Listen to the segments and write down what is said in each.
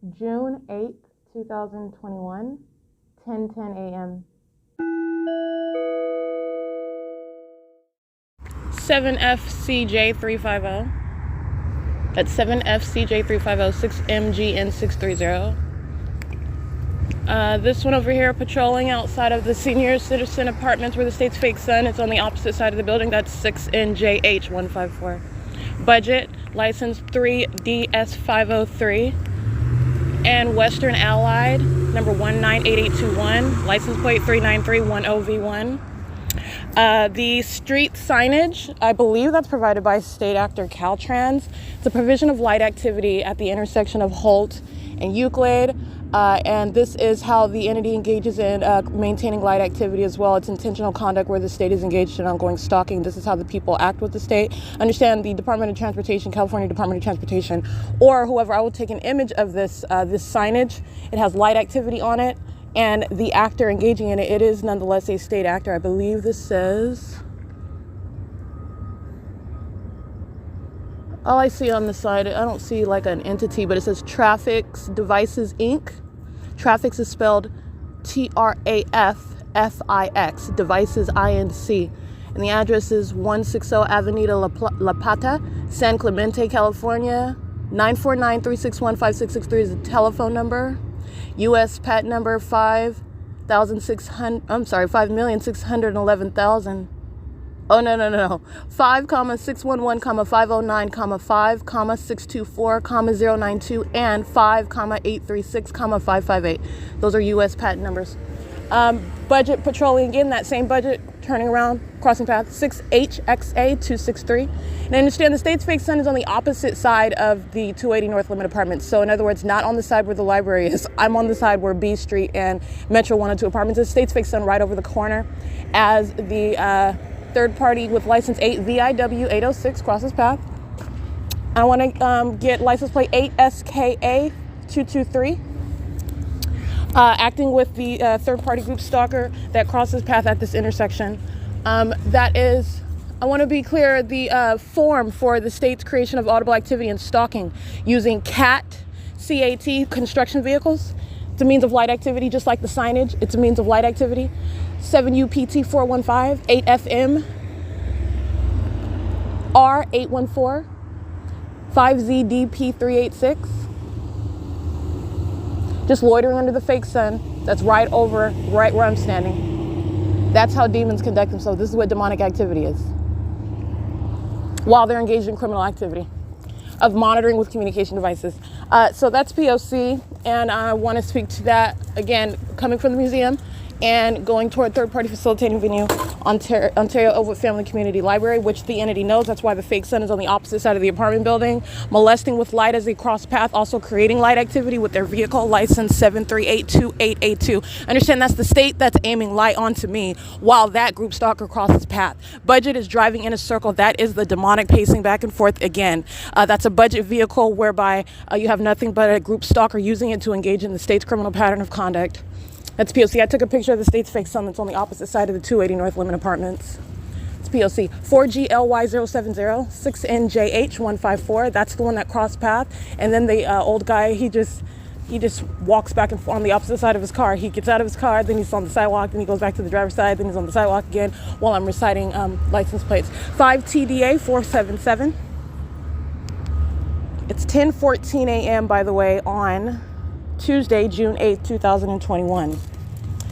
June 8th, 2021, 10:10 a.m. 7FCJ350. That's 7FCJ350, 6MGN630. This one over here patrolling outside of the senior citizen apartments where the state's fake sun. It's on the opposite side of the building. That's 6NJH154. Budget, license 3DS503. And Western Allied, number 198821, license plate 39310V1. The street signage, I believe that's provided by state actor Caltrans. It's a provision of light activity at the intersection of HOLT and Euclid. And this is how the entity engages in maintaining light activity as well. It's intentional conduct where the state is engaged in ongoing stalking. This is how the people act with the state. Understand the Department of Transportation, California Department of Transportation, or whoever, I will take an image of this signage. It has light activity on it, and the actor engaging in it, it is nonetheless a state actor. I believe this says, all I see on the side, I don't see like an entity, but it says Traffics Devices Inc. Traffics is spelled TRAFFIX, Devices INC. And the address is 160 Avenida La Plata, San Clemente, California. 949-361-5663 is the telephone number. U.S. patent number 5,611,000. Oh, no. 5,611,509,5,624,092 and 5,836,558. Those are U.S. patent numbers. Budget patrolling, again, that same budget, turning around, crossing path, 6HXA263. And I understand the state's fake sun is on the opposite side of the 280 North Limit Apartments. So in other words, not on the side where the library is. I'm on the side where B Street and Metro 102 Apartments is. State's fake sun right over the corner as the third party with license 8VIW806 crosses path. I want to get license plate 8SKA223. Acting with the third party group stalker that crosses path at this intersection. That is, I want to be clear, the form for the state's creation of audible activity and stalking using CAT, construction vehicles. It's a means of light activity, just like the signage. It's a means of light activity. 7UPT415, 8FM, R814, 5ZDP386. Just loitering under the fake sun. That's right where I'm standing. That's how demons conduct themselves. This is what demonic activity is. While they're engaged in criminal activity of monitoring with communication devices. So that's P.O.C. And I want to speak to that, again, coming from the museum and going toward third-party facilitating venue, Ontario OVITT Family Community Library, which the entity knows. That's why the fake sun is on the opposite side of the apartment building. Molesting with light as they cross path, also creating light activity with their vehicle, license 7382882. Understand that's the state that's aiming light onto me while that group stalker crosses path. Budget is driving in a circle. That is the demonic pacing back and forth again. That's a budget vehicle whereby you have nothing but a group stalker using it to engage in the state's criminal pattern of conduct. That's P.O.C. I took a picture of the state's fake sun that's on the opposite side of the 280 North Limit Apartments. It's P.O.C. 4GLY070, 6NJH154. That's the one that crossed path. And then the old guy, he just walks back and forth on the opposite side of his car. He gets out of his car, then he's on the sidewalk, then he goes back to the driver's side, then he's on the sidewalk again while I'm reciting license plates. 5TDA477. It's 10:14 a.m., by the way, on Tuesday, June 8th, 2021.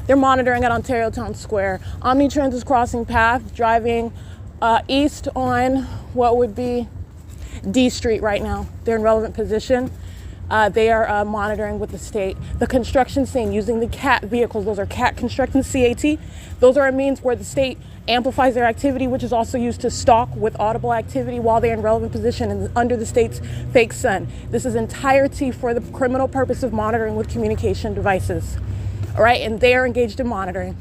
They're monitoring at Ontario Town Square. Omnitrans is crossing path, driving east on what would be D Street right now. They're in relevant position. They are monitoring with the state. The construction scene using the CAT vehicles, those are CAT construction, CAT. Those are a means where the state amplifies their activity, which is also used to stalk with audible activity while they're in relevant position and under the state's fake sun. This is entirety for the criminal purpose of monitoring with communication devices. All right, and they are engaged in monitoring.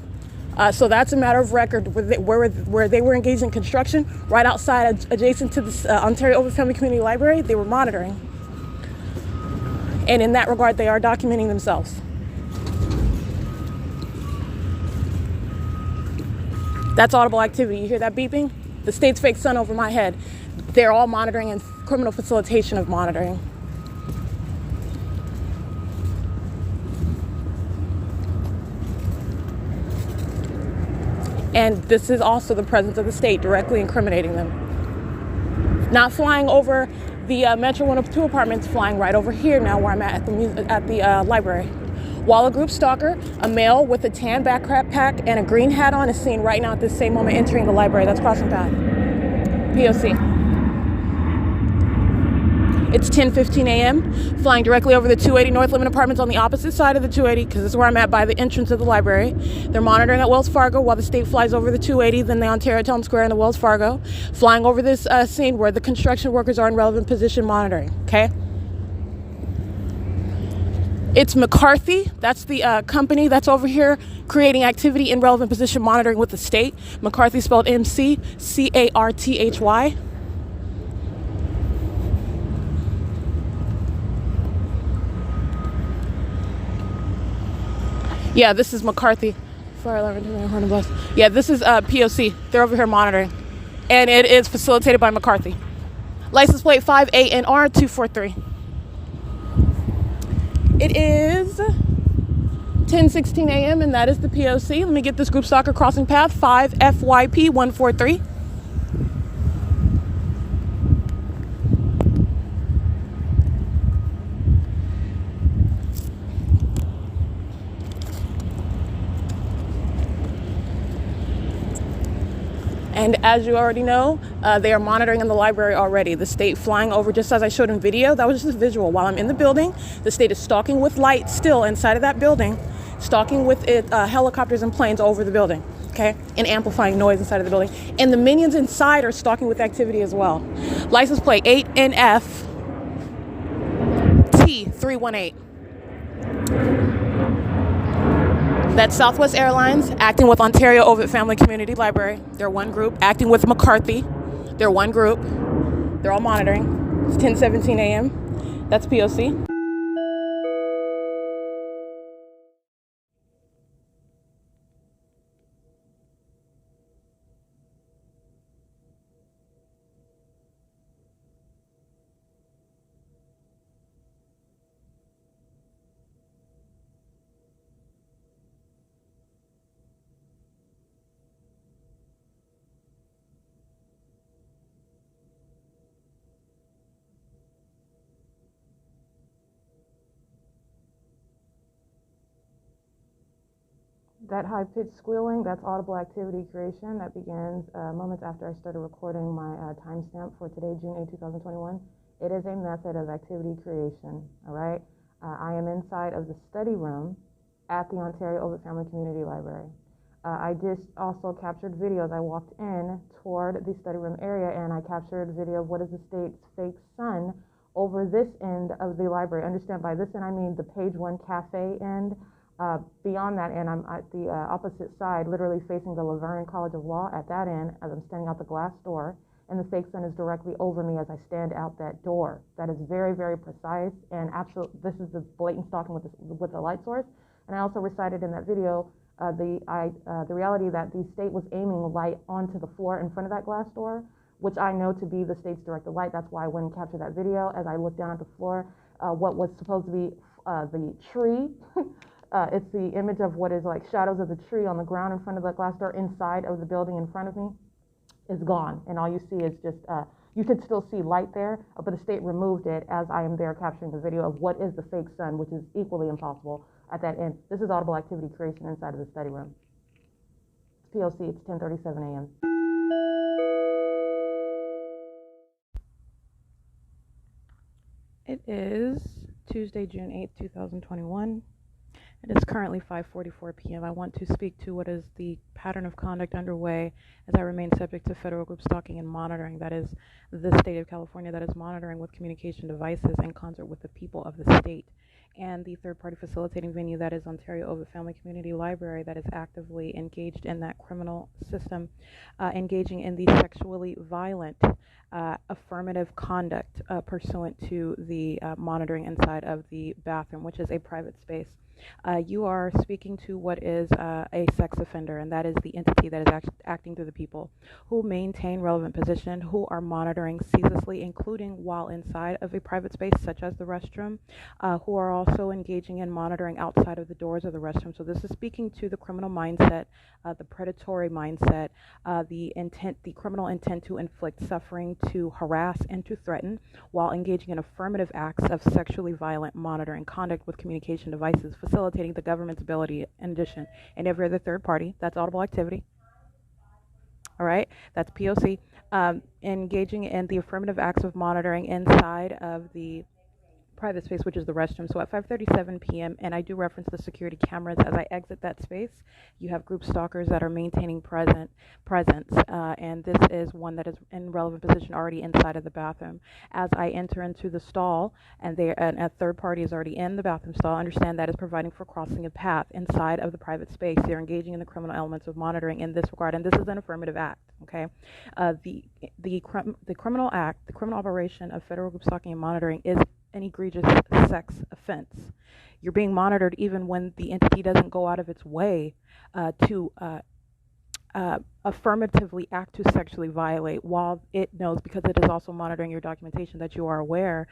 So that's a matter of record where they were engaged in construction right outside, adjacent to the Ontario OVITT Family Community Library. They were monitoring. And in that regard, they are documenting themselves. That's audible activity. You hear that beeping? The state's fake sun over my head. They're all monitoring and criminal facilitation of monitoring. And this is also the presence of the state directly incriminating them. Not flying over the Metro 102 apartments, flying right over here now where I'm at the library. While a group stalker, a male with a tan backpack and a green hat on, is seen right now at this same moment entering the library. That's crossing path. P.O.C. It's 10:15 a.m., flying directly over the 280 North Lemon Apartments on the opposite side of the 280, because this is where I'm at by the entrance of the library. They're monitoring at Wells Fargo while the state flies over the 280, then the Ontario Town Square and the Wells Fargo, flying over this scene where the construction workers are in relevant position monitoring, okay? It's McCarthy. That's the company that's over here creating activity in relevant position monitoring with the state. McCarthy spelled McCarthy. Yeah, this is McCarthy. Fire alarm. Yeah, this is P.O.C. They're over here monitoring. And it is facilitated by McCarthy. License plate 58NR243. It is 10:16 a.m. and that is the P.O.C. Let me get this group stalker crossing path 5FYP143. And as you already know, they are monitoring in the library already. The state flying over, just as I showed in video, that was just a visual. While I'm in the building, the state is stalking with light still inside of that building, stalking with helicopters and planes over the building, okay? And amplifying noise inside of the building. And the minions inside are stalking with activity as well. License plate 8NF-T318. That's Southwest Airlines acting with Ontario OVITT Family Community Library. They're one group. Acting with McCarthy. They're one group. They're all monitoring. It's 10:17 a.m. That's P.O.C. That high-pitched squealing, that's audible activity creation. That begins moments after I started recording my timestamp for today, June 8, 2021. It is a method of activity creation, all right? I am inside of the study room at the Ontario OVITT Family Community Library. I just also captured videos. I walked in toward the study room area and I captured video of what is the state's fake sun over this end of the library. Understand, by this end I mean the page one cafe end. Beyond that end, I'm at the opposite side, literally facing the Laverne College of Law at that end as I'm standing out the glass door, and the fake sun is directly over me as I stand out that door. That is very, very precise and absolute. This is the blatant stalking with the light source. And I also recited in that video the reality that the state was aiming light onto the floor in front of that glass door, which I know to be the state's directed light. That's why I went and captured that video. As I looked down at the floor, what was supposed to be the tree. It's the image of what is like shadows of the tree on the ground in front of the glass door inside of the building in front of me is gone. And all you see is just, you could still see light there, but the state removed it as I am there capturing the video of what is the fake sun, which is equally impossible at that end. This is audible activity creation inside of the study room. It's P.O.C. It's 10:37 a.m. It is Tuesday, June 8th, 2021. It is currently 5:44 p.m. I want to speak to what is the pattern of conduct underway as I remain subject to federal group stalking and monitoring. That is the state of California that is monitoring with communication devices in concert with the people of the state. And the third-party facilitating venue, that is Ontario OVITT Family Community Library, that is actively engaged in that criminal system, engaging in the sexually violent affirmative conduct pursuant to the monitoring inside of the bathroom, which is a private space. You are speaking to what is a sex offender, and that is the entity that is acting through the people who maintain relevant position, who are monitoring ceaselessly, including while inside of a private space such as the restroom, who are also engaging in monitoring outside of the doors of the restroom. So this is speaking to the criminal mindset, the predatory mindset, the criminal intent to inflict suffering, to harass, and to threaten while engaging in affirmative acts of sexually violent monitoring conduct with communication devices, facilitating the government's ability, in addition, and every other third party, that's audible activity, all right, that's P.O.C, engaging in the affirmative acts of monitoring inside of the private space, which is the restroom. So at 5:37 p.m., and I do reference the security cameras as I exit that space, you have group stalkers that are maintaining presence, and this is one that is in relevant position already inside of the bathroom. As I enter into the stall, and a third party is already in the bathroom stall, understand that is providing for crossing a path inside of the private space. They're engaging in the criminal elements of monitoring in this regard, and this is an affirmative act. Okay, the criminal act, the criminal operation of federal group stalking and monitoring is an egregious sex offense. You're being monitored even when the entity doesn't go out of its way to affirmatively act to sexually violate, while it knows, because it is also monitoring your documentation, that you are aware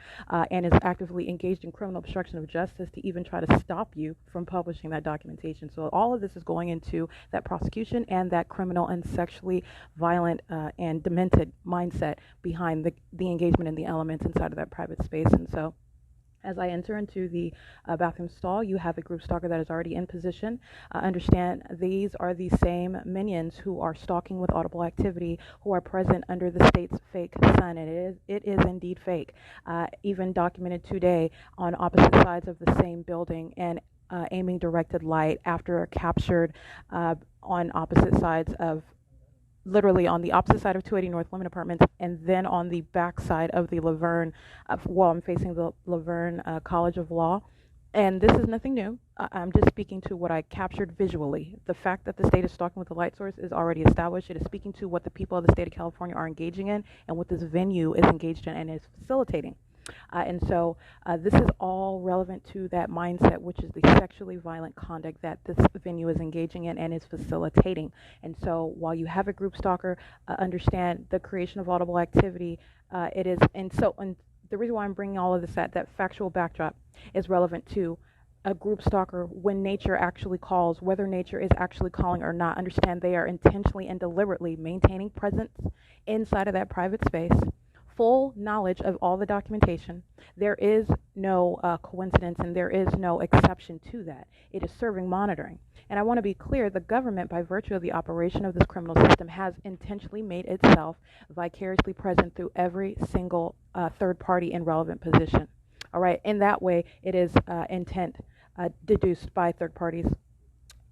and is actively engaged in criminal obstruction of justice to even try to stop you from publishing that documentation. So all of this is going into that prosecution and that criminal and sexually violent and demented mindset behind the engagement in the elements inside of that private space. And so as I enter into the bathroom stall, you have a group stalker that is already in position. Understand these are the same minions who are stalking with audible activity, who are present under the state's fake sun. It is indeed fake. Even documented today on opposite sides of the same building, and aiming directed light after captured on opposite sides of, literally on the opposite side of 280 North Lemon Apartments, and then on the back side of the Laverne, I'm facing the Laverne College of Law. And this is nothing new. I'm just speaking to what I captured visually. The fact that the state is stalking with a light source is already established. It is speaking to what the people of the state of California are engaging in, and what this venue is engaged in and is facilitating. And so this is all relevant to that mindset, which is the sexually violent conduct that this venue is engaging in and is facilitating. And so while you have a group stalker, understand the creation of audible activity. It is, and the reason why I'm bringing all of this at that factual backdrop is relevant to a group stalker. When nature actually calls, whether nature is actually calling or not, understand they are intentionally and deliberately maintaining presence inside of that private space, full knowledge of all the documentation. There is no coincidence, and there is no exception to that. It is serving monitoring. And I want to be clear, the government, by virtue of the operation of this criminal system, has intentionally made itself vicariously present through every single third party in relevant position. All right, in that way, it is intent deduced by third parties,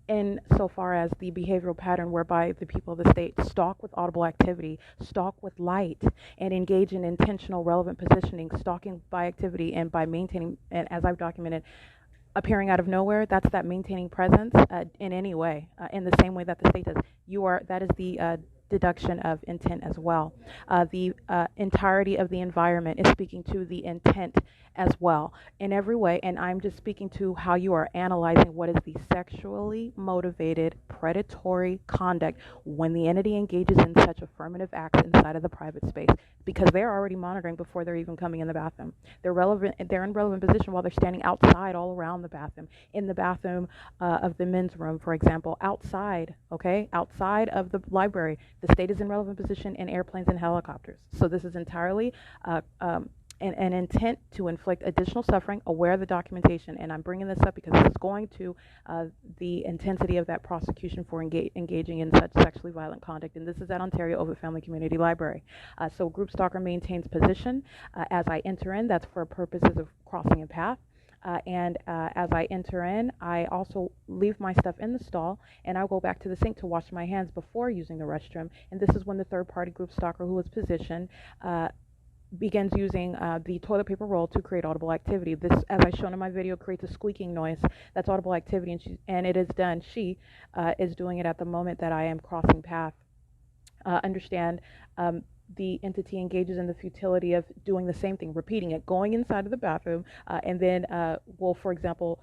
in so far as the behavioral pattern whereby the people of the state stalk with audible activity, stalk with light, and engage in intentional relevant positioning, stalking by activity and by maintaining, and as I've documented, appearing out of nowhere. That's that maintaining presence in any way, in the same way that the state does. That is the deduction of intent as well. The entirety of the environment is speaking to the intent as well in every way, and I'm just speaking to how you are analyzing what is the sexually motivated predatory conduct when the entity engages in such affirmative acts inside of the private space, because they're already monitoring before they're even coming in the bathroom. They're in relevant position while they're standing outside all around the bathroom, in the bathroom of the men's room, for example, outside of the library. The state is in relevant position in airplanes and helicopters. So this is entirely an intent to inflict additional suffering, aware of the documentation. And I'm bringing this up because this is going to the intensity of that prosecution for engaging in such sexually violent conduct. And this is at Ontario OVITT Family Community Library. So group stalker maintains position as I enter in. That's for purposes of crossing a path. And as I enter in, I also leave my stuff in the stall, and I'll go back to the sink to wash my hands before using the restroom. And this is when the third-party group stalker who is positioned begins using the toilet paper roll to create audible activity. This, as I shown in my video, creates a squeaking noise. That's audible activity, and it is done. She is doing it at the moment that I am crossing path. Understand the entity engages in the futility of doing the same thing, repeating it, going inside of the bathroom, and then will, for example,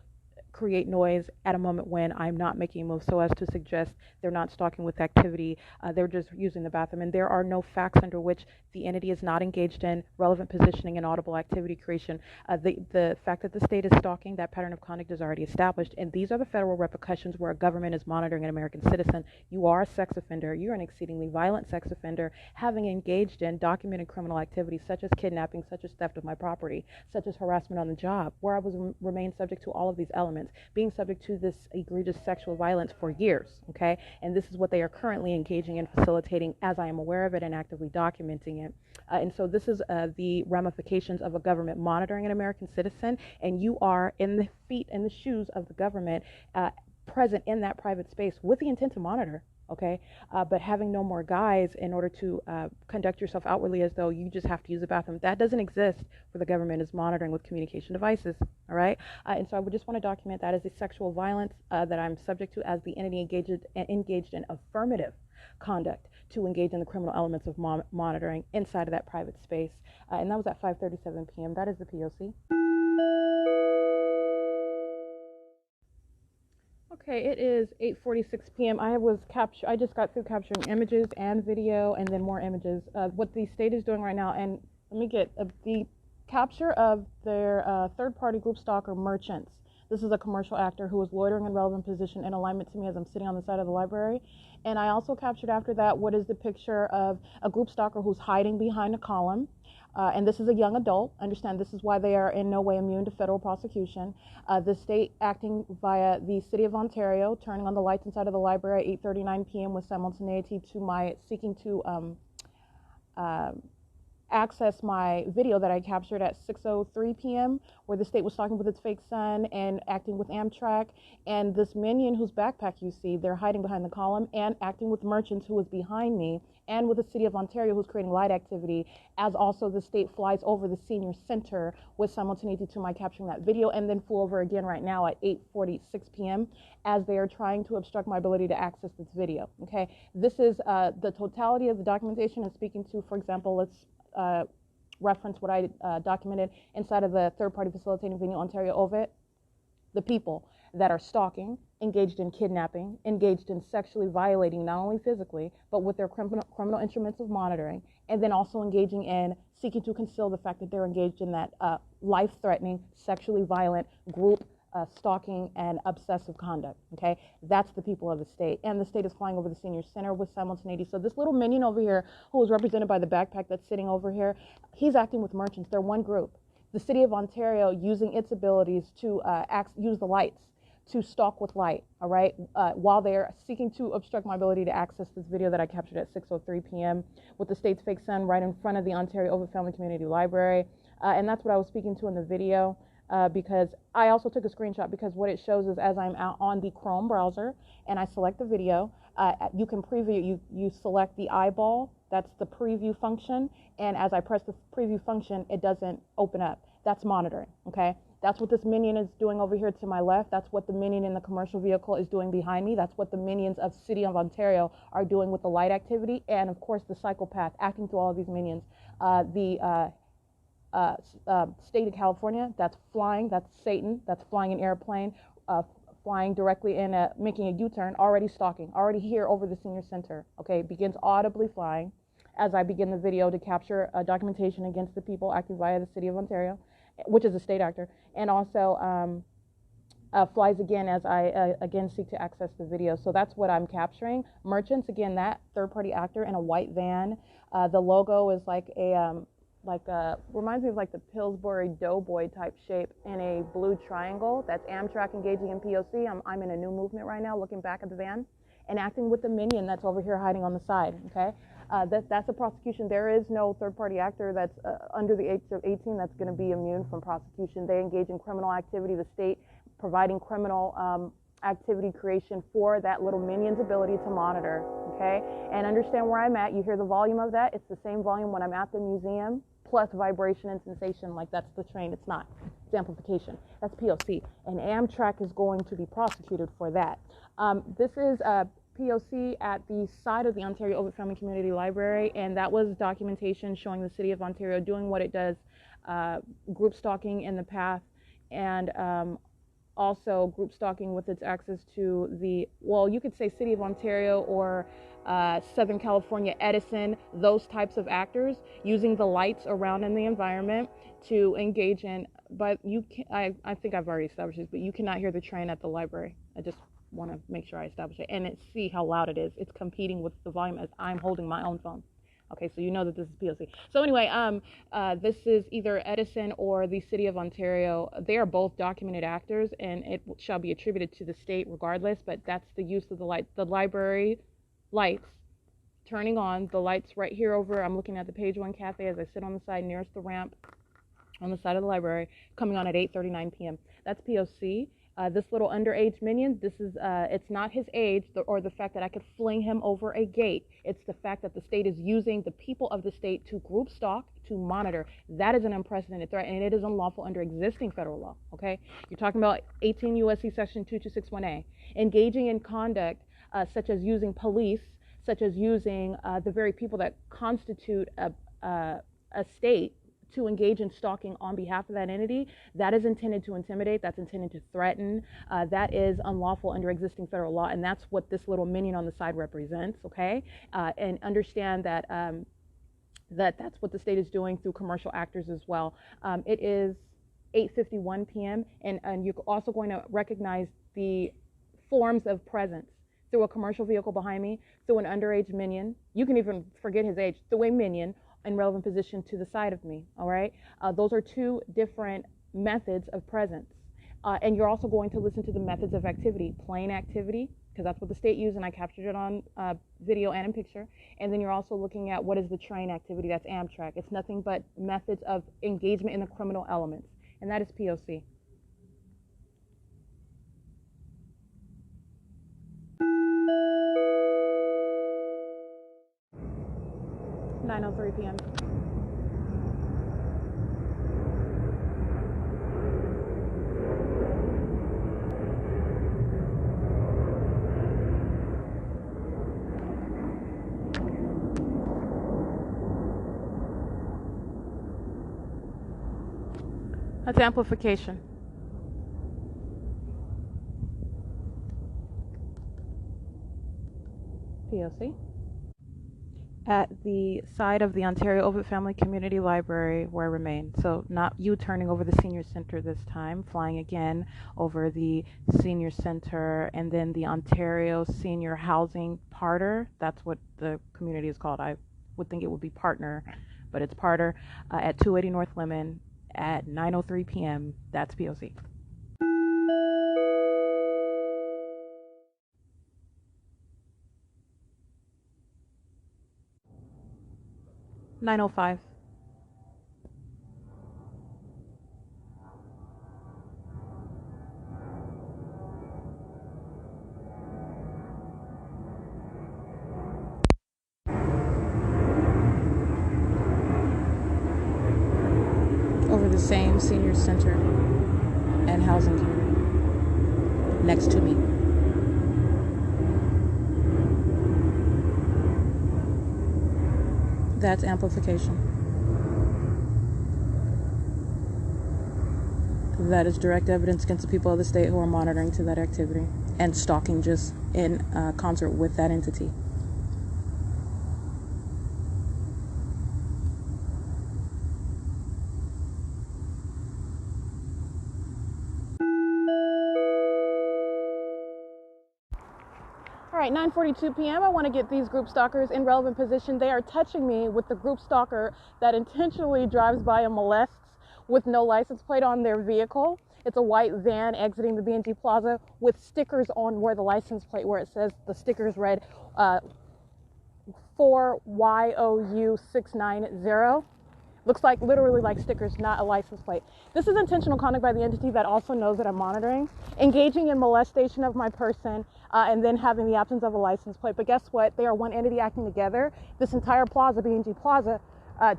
create noise at a moment when I'm not making a move so as to suggest they're not stalking with activity, they're just using the bathroom. And there are no facts under which the entity is not engaged in relevant positioning and audible activity creation. The fact that the state is stalking, that pattern of conduct is already established, and these are the federal repercussions where a government is monitoring an American citizen. You are a sex offender. You're an exceedingly violent sex offender, having engaged in documented criminal activities such as kidnapping, such as theft of my property, such as harassment on the job, where I was remain subject to all of these elements, being subject to this egregious sexual violence for years, okay? And this is what they are currently engaging in facilitating, as I am aware of it and actively documenting it. And so this is the ramifications of a government monitoring an American citizen, and you are in the feet and the shoes of the government, present in that private space with the intent to monitor, okay? But having no more guys in order to conduct yourself outwardly as though you just have to use the bathroom, that doesn't exist where the government is monitoring with communication devices, all right? And so I would just want to document that as a sexual violence that I'm subject to as the entity engaged in affirmative conduct to engage in the criminal elements of monitoring inside of that private space. And that was at 5:37 p.m. That is the P.O.C. Okay, it is 8:46 p.m. I just got through capturing images and video, and then more images. What the state is doing right now, and let me get the capture of their third-party group stalker merchants. This is a commercial actor who was loitering in relevant position in alignment to me as I'm sitting on the side of the library. And I also captured after that what is the picture of a group stalker who's hiding behind a column. And this is a young adult. Understand, this is why they are in no way immune to federal prosecution. The state acting via the City of Ontario, turning on the lights inside of the library at 8:39 p.m. with simultaneity to my seeking to access my video that I captured at 6:03 p.m. where the state was talking with its fake son and acting with Amtrak, and this minion whose backpack you see, they're hiding behind the column, and acting with merchants who is behind me, and with the City of Ontario who's creating light activity, as also the state flies over the senior center with simultaneity to my capturing that video, and then flew over again right now at 8:46 p.m. as they are trying to obstruct my ability to access this video, okay? This is the totality of the documentation and speaking to, for example, let's reference what I documented inside of the third-party facilitating venue Ontario OVITT. The people that are stalking, engaged in kidnapping, engaged in sexually violating, not only physically, but with their criminal instruments of monitoring, and then also engaging in seeking to conceal the fact that they're engaged in that life-threatening, sexually violent group stalking and obsessive conduct, okay? That's the people of the state. And the state is flying over the senior center with simultaneity. So this little minion over here, who is represented by the backpack that's sitting over here, he's acting with merchants. They're one group. The City of Ontario using its abilities to use the lights to stalk with light, all right, while they're seeking to obstruct my ability to access this video that I captured at 6:03 p.m. with the state's fake sun right in front of the Ontario OVITT Family Community Library. And that's what I was speaking to in the video. Because I also took a screenshot, because what it shows is as I'm out on the Chrome browser and I select the video, you can preview, you select the eyeball, that's the preview function, and as I press the preview function, it doesn't open up. That's monitoring, okay? That's what this minion is doing over here to my left. That's what the minion in the commercial vehicle is doing behind me. That's what the minions of City of Ontario are doing with the light activity, and of course the psychopath acting through all of these minions. State of California, that's flying, that's Satan, that's flying an airplane, flying directly in, making a U-turn, already stalking, already here over the senior center, okay, begins audibly flying as I begin the video to capture documentation against the people acting via the City of Ontario, which is a state actor, and also flies again as I again seek to access the video. So that's what I'm capturing. Merchants, again, that third-party actor in a white van. The logo is like a reminds me of like the Pillsbury Doughboy type shape in a blue triangle. That's Amtrak engaging in P.O.C. I'm in a new movement right now, looking back at the van and acting with the minion that's over here hiding on the side, okay? That's a prosecution. There is no third-party actor that's under the age of 18 that's going to be immune from prosecution. They engage in criminal activity, the state providing criminal activity creation for that little minion's ability to monitor, okay? And understand where I'm at. You hear the volume of that. It's the same volume when I'm at the museum, plus vibration and sensation, like that's the train. It's not. It's amplification. That's P.O.C. And Amtrak is going to be prosecuted for that. This is P.O.C. at the side of the Ontario OVITT Family Community Library, and that was documentation showing the City of Ontario doing what it does, group stalking in the path, and also group stalking with its access to the, well, you could say City of Ontario or Southern California Edison, those types of actors using the lights around in the environment to engage in, but you can, I think I've already established this, but you cannot hear the train at the library. I just want to make sure I establish it, and see how loud it is. It's competing with the volume as I'm holding my own phone. Okay, so you know that this is P.O.C. So anyway, this is either Edison or the City of Ontario. They are both documented actors, and it shall be attributed to the state regardless, but that's the use of the light. The library lights, turning on the lights right here over, I'm looking at the Page One Cafe as I sit on the side nearest the ramp on the side of the library, coming on at 8:39 p.m. That's P.O.C. This little underage minion, this is, it's not his age or the fact that I could fling him over a gate. It's the fact that the state is using the people of the state to group stalk, to monitor. That is an unprecedented threat, and it is unlawful under existing federal law, okay? You're talking about 18 U.S.C. section 2261A. Engaging in conduct such as using police, such as using the very people that constitute a state to engage in stalking on behalf of that entity, that is intended to intimidate, that's intended to threaten, that is unlawful under existing federal law, and that's what this little minion on the side represents, okay? And understand that that's what the state is doing through commercial actors as well. It is 8:51 p.m., and you're also going to recognize the forms of presence through a commercial vehicle behind me, through an underage minion, you can even forget his age, through a minion, in relevant position to the side of me, all right? Those are two different methods of presence. And you're also going to listen to the methods of activity, plain activity, because that's what the state used, and I captured it on video and in picture. And then you're also looking at what is the train activity, that's Amtrak. It's nothing but methods of engagement in the criminal elements, and that is P.O.C. (9:03 p.m.) That's amplification. P.O.C. At the side of the Ontario OVITT Family Community Library where I remain. So not you turning over the senior center this time, flying again over the senior center, and then the Ontario Senior Housing Parter. That's what the community is called. I would think it would be partner, but it's Parter, at 280 North Lemon at 9:03 p.m. That's P.O.C. (9:05). Over the same senior center and housing community next to me. That's amplification. That is direct evidence against the people of the state who are monitoring to that activity and stalking just in concert with that entity. All right, 9:42 p.m. I want to get these group stalkers in relevant position. They are touching me with the group stalker that intentionally drives by and molests with no license plate on their vehicle. It's a white van exiting the B&G Plaza with stickers on where the license plate, where it says the stickers read 4YOU690. Looks like literally like stickers, not a license plate. This is intentional conduct by the entity that also knows that I'm monitoring, engaging in molestation of my person, and then having the absence of a license plate. But guess what? They are one entity acting together. This entire plaza, B&G Plaza,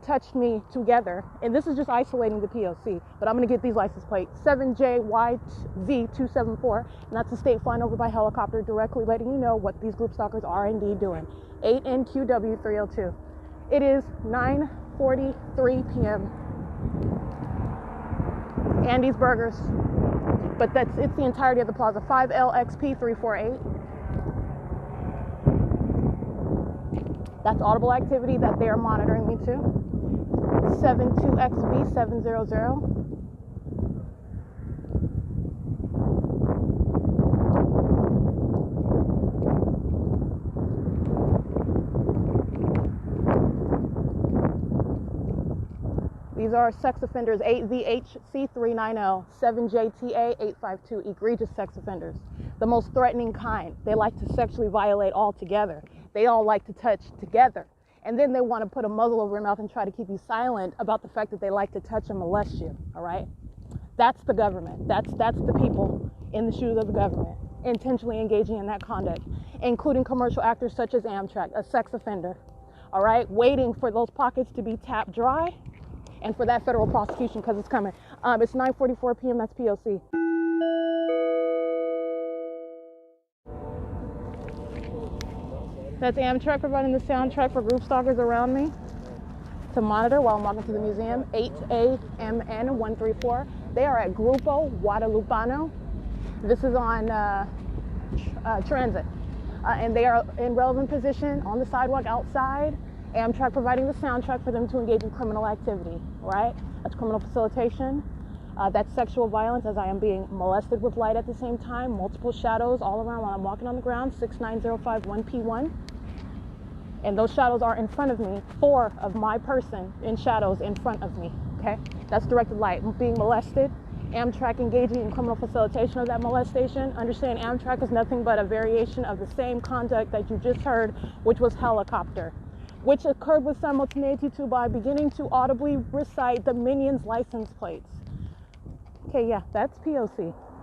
touched me together. And this is just isolating the P.O.C. But I'm going to get these license plates. 7JYZ274. And that's the state flying over by helicopter, directly letting you know what these group stalkers are indeed doing. 8NQW302. It is 9:43 p.m. Andy's Burgers. But it's the entirety of the plaza. 5LXP348. That's audible activity that they are monitoring me to. 72XV700. These are sex offenders, 8VHC390, 7JTA852, egregious sex offenders. The most threatening kind. They like to sexually violate all together. They all like to touch together. And then they want to put a muzzle over your mouth and try to keep you silent about the fact that they like to touch and molest you, all right? That's the government. That's the people in the shoes of the government, intentionally engaging in that conduct, including commercial actors such as Amtrak, a sex offender, all right? Waiting for those pockets to be tapped dry and for that federal prosecution, because it's coming. It's 9:44 p.m., that's P.O.C. That's Amtrak providing the soundtrack for group stalkers around me to monitor while I'm walking to the museum. 8AMN134. They are at Grupo Guadalupano. This is on transit. And they are in relevant position on the sidewalk outside. Amtrak providing the soundtrack for them to engage in criminal activity, right? That's criminal facilitation. That's sexual violence as I am being molested with light at the same time. Multiple shadows all around while I'm walking on the ground. 69051P1. And those shadows are in front of me. 4 of my person in shadows in front of me, okay? That's directed light. I'm being molested. Amtrak engaging in criminal facilitation of that molestation. Understand Amtrak is nothing but a variation of the same conduct that you just heard, which was helicopter, which occurred with simultaneity to by beginning to audibly recite the Minions license plates. Okay, yeah, that's P.O.C.